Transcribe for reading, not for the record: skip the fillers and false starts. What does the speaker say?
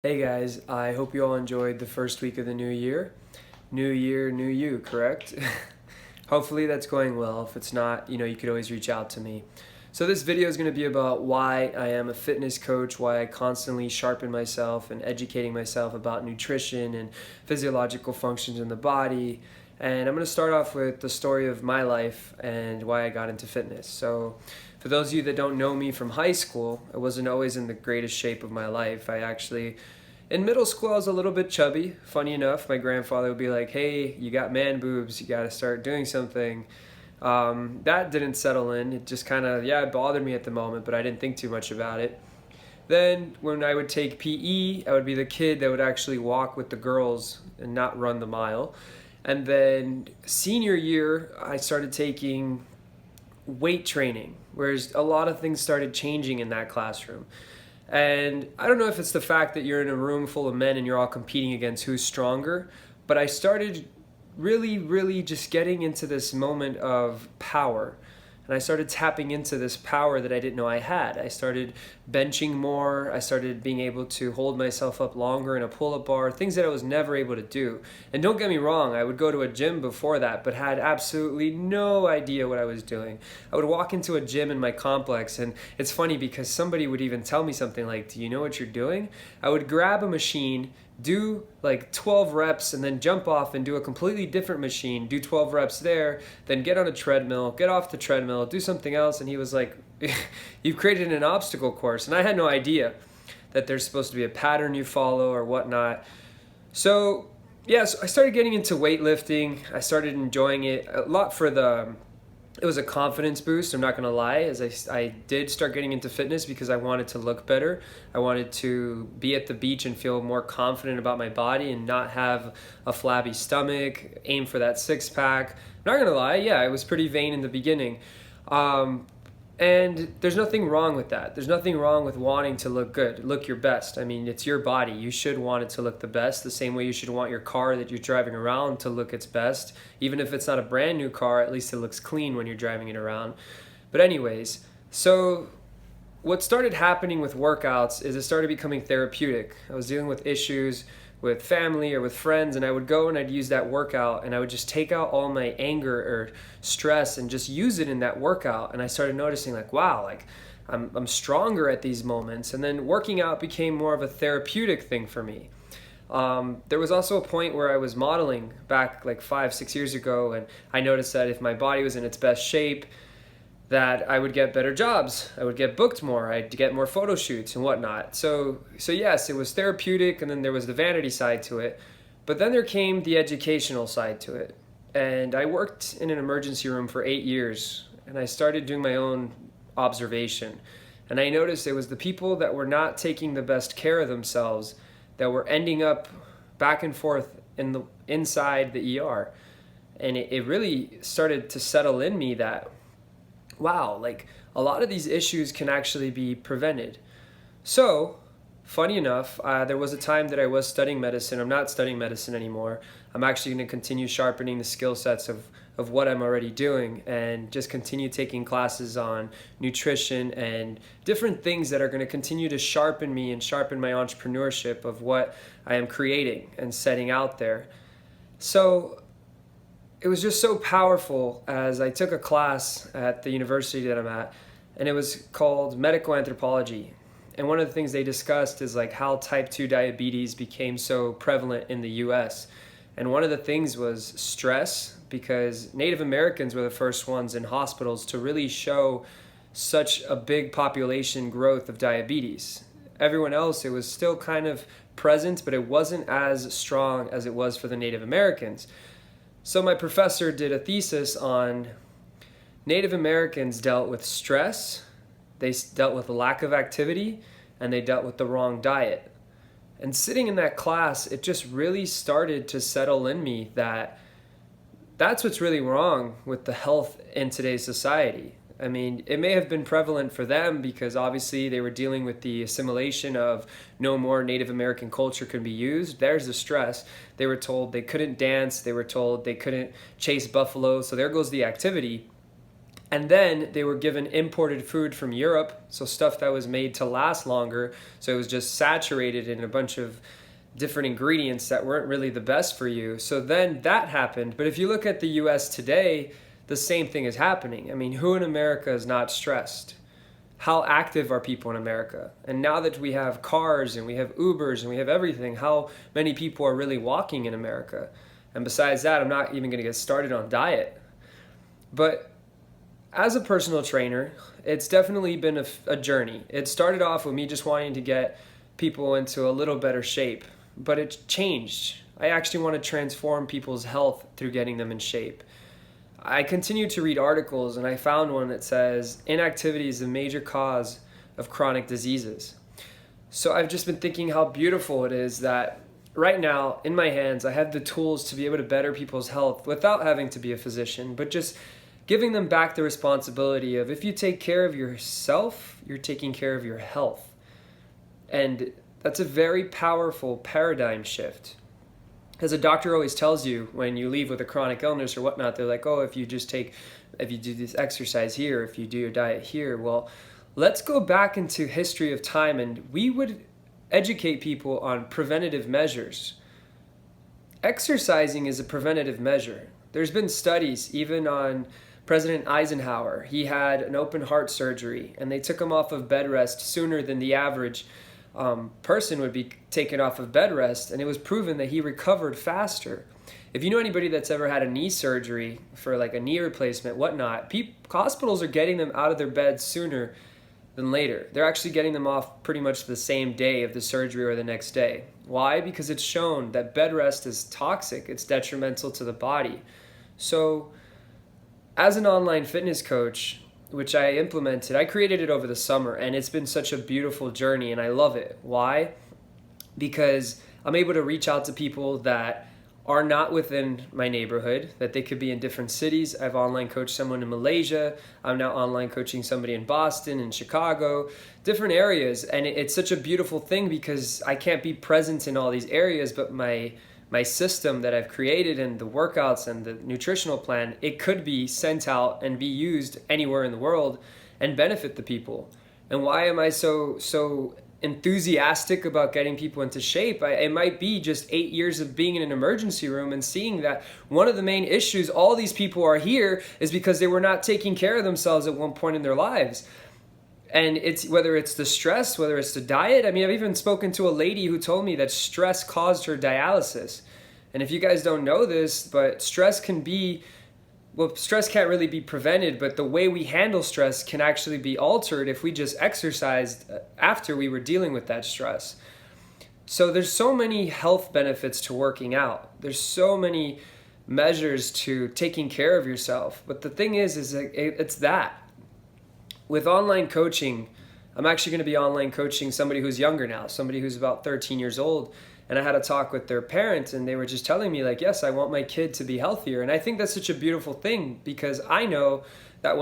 Hey guys, I hope you all enjoyed the first week of the new year. New year, new you, correct? Hopefully that's going well. If it's not, you could always reach out to me. So this video is going to be about why I am a fitness coach, why I constantly sharpen myself and educating myself about nutrition and physiological functions in the body. And I'm going to start off with the story of my life and why I got into fitness. So for those of you that don't know me from high school, I wasn't always in the greatest shape of my life. In middle school, I was a little bit chubby. Funny enough, my grandfather would be like, hey, you got man boobs, you got to start doing something. That didn't settle in. It just kind of, it bothered me at the moment, but I didn't think too much about it. Then when I would take PE, I would be the kid that would actually walk with the girls and not run the mile. And then senior year, I started taking weight training, whereas a lot of things started changing in that classroom. And I don't know if it's the fact that you're in a room full of men and you're all competing against who's stronger, but I started really just getting into this moment of power. And I started tapping into this power that I didn't know I had. I started benching more. I started being able to hold myself up longer in a pull-up bar, things that I was never able to do. And don't get me wrong, I would go to a gym before that, but had absolutely no idea what I was doing. I would walk into a gym in my complex, and it's funny because somebody would even tell me something like, do you know what you're doing? I would grab a machine, do like 12 reps, and then jump off and do a completely different machine, do 12 reps there, then get on a treadmill, get off the treadmill, do something else. And he was like, you've created an obstacle course. And I had no idea that there's supposed to be a pattern you follow or whatnot. So I started getting into weightlifting. I started enjoying it a lot it was a confidence boost, I'm not going to lie, as I did start getting into fitness because I wanted to look better. I wanted to be at the beach and feel more confident about my body and not have a flabby stomach, aim for that six-pack. I'm not going to lie, I was pretty vain in the beginning. And there's nothing wrong with that. There's nothing wrong with wanting to look good, look your best. I mean, it's your body. You should want it to look the best, the same way you should want your car that you're driving around to look its best. Even if it's not a brand new car, at least it looks clean when you're driving it around. But anyways, so what started happening with workouts is it started becoming therapeutic. I was dealing with issues with family or with friends, and I would go and I'd use that workout and I would just take out all my anger or stress and just use it in that workout. And I started noticing like, wow, like I'm stronger at these moments. And then working out became more of a therapeutic thing for me. There was also a point where I was modeling back like 5-6 years ago, and I noticed that if my body was in its best shape, that I would get better jobs. I would get booked more. I'd get more photo shoots and whatnot. So yes, it was therapeutic, and then there was the vanity side to it. But then there came the educational side to it. And I worked in an emergency room for 8 years, and I started doing my own observation. And I noticed it was the people that were not taking the best care of themselves that were ending up back and forth inside the ER. And it really started to settle in me that wow, like a lot of these issues can actually be prevented. So, funny enough, there was a time that I was studying medicine. I'm not studying medicine anymore. I'm actually going to continue sharpening the skill sets of what I'm already doing and just continue taking classes on nutrition and different things that are going to continue to sharpen me and sharpen my entrepreneurship of what I am creating and setting out there. So, it was just so powerful as I took a class at the university that I'm at, and it was called medical anthropology. And one of the things they discussed is like how type 2 diabetes became so prevalent in the US. And one of the things was stress, because Native Americans were the first ones in hospitals to really show such a big population growth of diabetes. Everyone else, it was still kind of present, but it wasn't as strong as it was for the Native Americans. So my professor did a thesis on Native Americans dealt with stress, they dealt with a lack of activity, and they dealt with the wrong diet. And sitting in that class, it just really started to settle in me that that's what's really wrong with the health in today's society. I mean, it may have been prevalent for them because obviously they were dealing with the assimilation of no more Native American culture can be used. There's the stress. They were told they couldn't dance. They were told they couldn't chase buffalo. So there goes the activity. And then they were given imported food from Europe, so stuff that was made to last longer. So it was just saturated in a bunch of different ingredients that weren't really the best for you. So then that happened. But if you look at the US today, the same thing is happening. I mean, who in America is not stressed? How active are people in America? And now that we have cars and we have Ubers and we have everything, how many people are really walking in America? And besides that, I'm not even going to get started on diet. But as a personal trainer, it's definitely been a journey. It started off with me just wanting to get people into a little better shape, but it changed. I actually want to transform people's health through getting them in shape. I continued to read articles, and I found one that says inactivity is a major cause of chronic diseases. So I've just been thinking how beautiful it is that right now in my hands I have the tools to be able to better people's health without having to be a physician, but just giving them back the responsibility of, if you take care of yourself, you're taking care of your health. And that's a very powerful paradigm shift. As a doctor always tells you when you leave with a chronic illness or whatnot, they're like, oh, if you do this exercise here, if you do your diet here, well, let's go back into history of time, and we would educate people on preventative measures. Exercising is a preventative measure. There's been studies even on President Eisenhower. He had an open heart surgery, and they took him off of bed rest sooner than the average person would be taken off of bed rest, and it was proven that he recovered faster. If you know anybody that's ever had a knee surgery for like a knee replacement, whatnot, hospitals are getting them out of their beds sooner than later. They're actually getting them off pretty much the same day of the surgery or the next day. Why? Because it's shown that bed rest is toxic. It's detrimental to the body. So as an online fitness coach, which I implemented, I created it over the summer, and it's been such a beautiful journey, and I love it. Why? Because I'm able to reach out to people that are not within my neighborhood, that they could be in different cities. I've online coached someone in Malaysia. I'm now online coaching somebody in Boston and Chicago, different areas. And it's such a beautiful thing because I can't be present in all these areas, but my system that I've created and the workouts and the nutritional plan, it could be sent out and be used anywhere in the world and benefit the people. And why am I so enthusiastic about getting people into shape? It might be just 8 years of being in an emergency room and seeing that one of the main issues all these people are here is because they were not taking care of themselves at one point in their lives. And it's whether it's the stress, whether it's the diet. I mean, I've even spoken to a lady who told me that stress caused her dialysis. And if you guys don't know this, but stress can't really be prevented, but the way we handle stress can actually be altered if we just exercised after we were dealing with that stress. So there's so many health benefits to working out. There's so many measures to taking care of yourself. But the thing is it's that. With online coaching, I'm actually going to be online coaching somebody who's younger now, somebody who's about 13 years old. And I had a talk with their parents, and they were just telling me like, yes, I want my kid to be healthier. And I think that's such a beautiful thing because I know that when